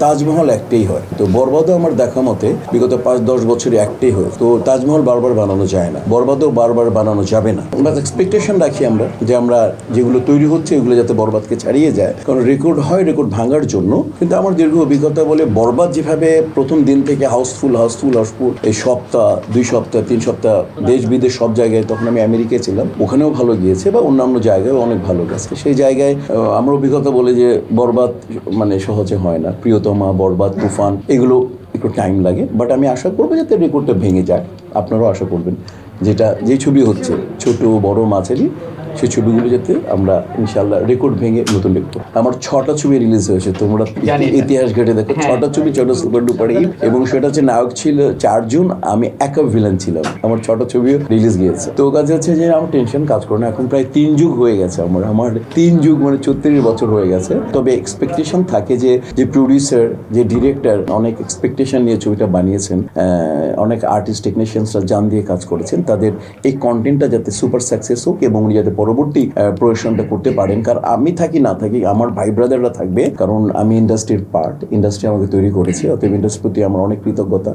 তাজমহল একটাই হয়, তো বরবাদও আমার দেখা মতে বিগত 5-10 বছরে একটাই হয়। তো তাজমহল বারবার বানানো যায় না, বরবাদও বারবার বানানো যাবে না। বাস এক্সপেকটেশন রাখি আমরা যে আমরা যেগুলো তৈরি হচ্ছে এগুলো যাতে বরবাদকে ছাড়িয়ে যায়, কারণ রেকর্ড হয় রেকর্ড ভাঙার জন্য। কিন্তু আমার দীর্ঘ অভিজ্ঞতা বলে বরবাদ যেভাবে প্রথম দিন থেকে হাউসফুল এই সপ্তাহ 2 সপ্তাহ 3 সপ্তাহ দেশ বিদেশ সব জায়গায়, তখন আমি আমেরিকায় ছিলাম, ওখানেও ভালো গিয়েছে বা অন্যান্য জায়গায় অনেক ভালো গেছে। সেই জায়গায় আমার অভিজ্ঞতা বলে যে বরবাদ মানে সহজে হয় না। প্রিয়তমা, বরবাদ, তুফান এগুলো একটু টাইম লাগে, বাট আমি আশা করবো যাতে রেকর্ডটা ভেঙে যায়। আপনারাও আশা করবেন যে ছবি হচ্ছে ছোট বড় মাঝারি, সেই ছবিগুলো যাতে আমরা ইনশাল্লাহ রেকর্ড ভেঙে নতুন রেকর্ড। আমার 6টা ছবি রিলিজ হয়েছে, তোমরা ইতিহাস ঘেটে দেখো। 6টা ছবি, 6টা সুপার ডুপার হিট, এবং সেটা হচ্ছে নায়ক ছিল 4 জন, আমি একা ভিলেন ছিলাম। আমার 6টা ছবিও রিলিজ গিয়েছে। তো কাজে হচ্ছে যে আমার টেনশন কাজ করে না, এখন প্রায় 3 যুগ হয়ে গেছে আমার 3 যুগ মানে 34 বছর হয়ে গেছে। তবে এক্সপেকটেশন থাকে যে প্রডিউসার, যে ডিরেক্টর অনেক এক্সপেকটেশন নিয়ে ছবিটা বানিয়েছেন, অনেক আর্টিস্ট টেকনিশিয়ানসরা জান দিয়ে কাজ করেছেন, তাদের এই কন্টেন্টটা যাতে সুপার সাকসেস হোক এবং উনি যাতে পরবর্তী প্রোডাকশনটা করতে পারেন। কারণ আমি থাকি না থাকি, আমার ভাই ব্রাদাররা থাকবে, কারণ আমি ইন্ডাস্ট্রির পার্ট, ইন্ডাস্ট্রি আমাকে তৈরি করেছে, অতএব ইন্ডাস্ট্রির প্রতি আমার অনেক কৃতজ্ঞতা।